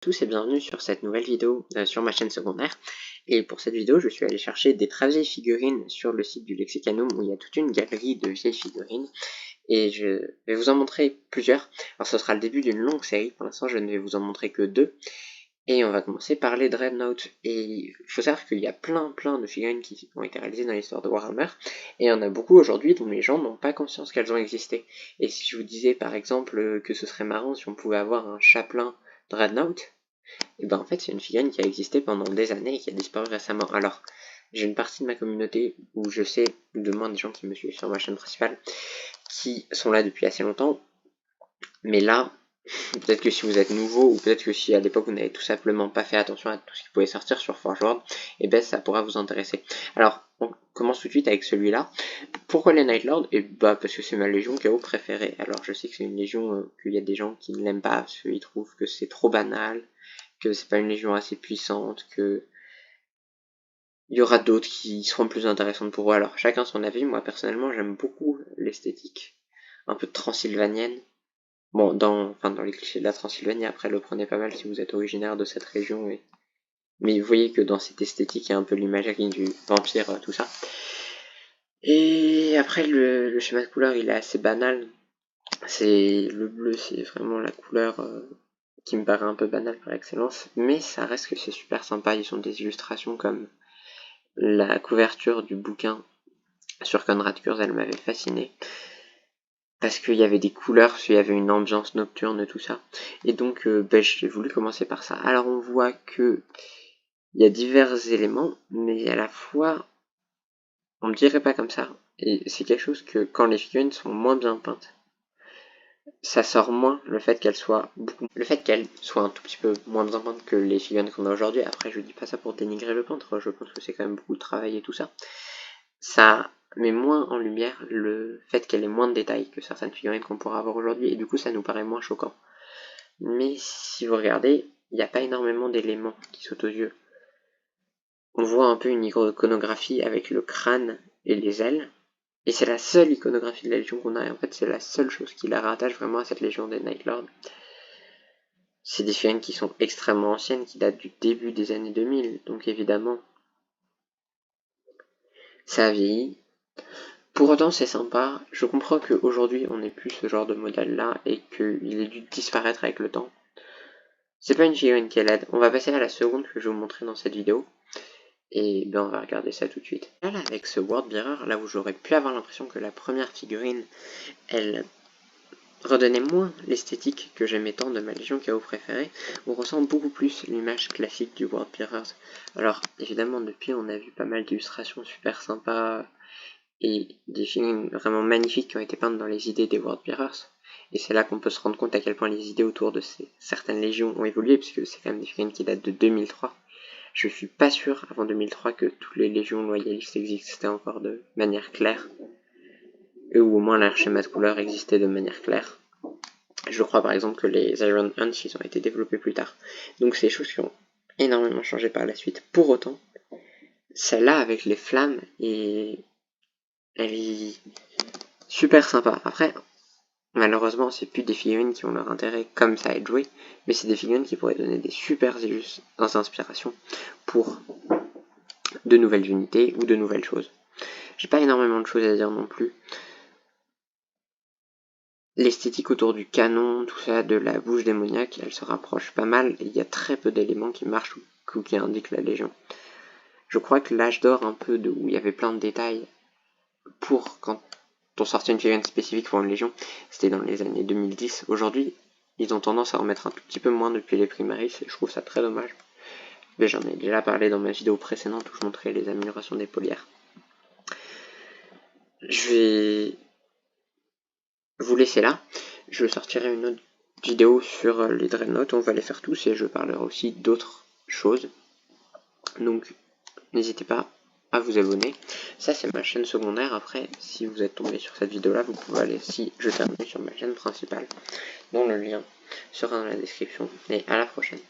tous et bienvenue sur cette nouvelle vidéo sur ma chaîne secondaire. Et pour cette vidéo, je suis allé chercher des très vieilles figurines sur le site du Lexicanum où il y a toute une galerie de vieilles figurines. Et je vais vous en montrer plusieurs. Alors ce sera le début d'une longue série, pour l'instant je ne vais vous en montrer que deux. Et on va commencer par les Dreadnought. Et il faut savoir qu'il y a plein de figurines qui ont été réalisées dans l'histoire de Warhammer. Et il y en a beaucoup aujourd'hui dont les gens n'ont pas conscience qu'elles ont existé. Et si je vous disais par exemple que ce serait marrant si on pouvait avoir un Chaplain Dreadnought, et ben en fait c'est une figurine qui a existé pendant des années et qui a disparu récemment. Alors, j'ai une partie de ma communauté où je sais, de moins des gens qui me suivent sur ma chaîne principale, qui sont là depuis assez longtemps. Mais là, peut-être que si vous êtes nouveau, ou peut-être que si à l'époque vous n'avez tout simplement pas fait attention à tout ce qui pouvait sortir sur Forge World, et ben ça pourra vous intéresser. Alors, on commence tout de suite avec celui-là. Pourquoi les Night Lords? Et bah parce que c'est ma légion KO préférée. Alors je sais que c'est une légion qu'il y a des gens qui ne l'aiment pas, parce qu'ils trouvent que c'est trop banal, que c'est pas une légion assez puissante, que il y aura d'autres qui seront plus intéressantes pour eux. Alors chacun son avis. Moi personnellement j'aime beaucoup l'esthétique un peu transylvanienne. Bon, dans les clichés de la Transylvanie, après le prenez pas mal si vous êtes originaire de cette région. Mais vous voyez que dans cette esthétique il y a un peu l'imagerie du vampire, tout ça. Et après le schéma de couleur il est assez banal. C'est le bleu, c'est vraiment la couleur qui me paraît un peu banale par excellence. Mais ça reste que c'est super sympa. Ils ont des illustrations comme la couverture du bouquin sur Konrad Kurz, elle m'avait fasciné. Parce qu'il y avait des couleurs, parce qu'il y avait une ambiance nocturne, tout ça. Et donc, j'ai voulu commencer par ça. Alors, on voit que il y a divers éléments, mais à la fois, on me dirait pas comme ça. Et c'est quelque chose que, quand les figurines sont moins bien peintes, ça sort moins le fait qu'elles soient un tout petit peu moins bien peintes que les figurines qu'on a aujourd'hui. Après, je dis pas ça pour dénigrer le peintre, je pense que c'est quand même beaucoup de travail et tout ça. Ça met moins en lumière le fait qu'elle ait moins de détails que certaines figurines qu'on pourra avoir aujourd'hui, et du coup ça nous paraît moins choquant. Mais si vous regardez, il n'y a pas énormément d'éléments qui sautent aux yeux. On voit un peu une iconographie avec le crâne et les ailes, et c'est la seule iconographie de la Légion qu'on a, et en fait c'est la seule chose qui la rattache vraiment à cette Légion des Night Lords. C'est des figurines qui sont extrêmement anciennes, qui datent du début des années 2000, donc évidemment ça a vieilli. Pour autant c'est sympa, je comprends qu'aujourd'hui on n'ait plus ce genre de modèle là et qu'il ait dû disparaître avec le temps. C'est pas une figurine qui est laide. On va passer à la seconde que je vais vous montrer dans cette vidéo. Et ben on va regarder ça tout de suite. Là avec ce World Bearer, là où j'aurais pu avoir l'impression que la première figurine, elle redonnait moins l'esthétique que j'aimais tant de ma Légion KO préférée, on ressent beaucoup plus l'image classique du World Bearers. Alors évidemment depuis on a vu pas mal d'illustrations super sympas, et des figurines vraiment magnifiques qui ont été peintes dans les idées des World Bearers. Et c'est là qu'on peut se rendre compte à quel point les idées autour de certaines légions ont évolué, puisque c'est quand même des figurines qui datent de 2003. Je suis pas sûr, avant 2003, que toutes les légions loyalistes existaient encore de manière claire, ou au moins leur schéma de couleur existait de manière claire. Je crois par exemple que les Iron Hunts, ils ont été développés plus tard. Donc c'est des choses qui ont énormément changé par la suite. Pour autant, celle-là avec les flammes, elle est super sympa. Après, malheureusement, c'est plus des figurines qui ont leur intérêt comme ça à être jouées, mais c'est des figurines qui pourraient donner des super inspirations pour de nouvelles unités ou de nouvelles choses. J'ai pas énormément de choses à dire non plus. L'esthétique autour du canon, tout ça, de la bouche démoniaque, elle se rapproche pas mal, et il y a très peu d'éléments qui marchent ou qui indiquent la Légion. Je crois que l'âge d'or, un peu, où il y avait plein de détails, pour quand on sortait une figurine spécifique pour une Légion, c'était dans les années 2010. Aujourd'hui, ils ont tendance à en mettre un tout petit peu moins depuis les Primaris, et je trouve ça très dommage. Mais j'en ai déjà parlé dans ma vidéo précédente où je montrais les améliorations des polières. Je vais vous laisser là. Je sortirai une autre vidéo sur les Dreadnought, on va les faire tous et je parlerai aussi d'autres choses. Donc n'hésitez pas à vous abonner. Ça c'est ma chaîne secondaire. Après, si vous êtes tombé sur cette vidéo là, vous pouvez aller aussi jeter un œil sur ma chaîne principale, dont le lien sera dans la description. Et à la prochaine.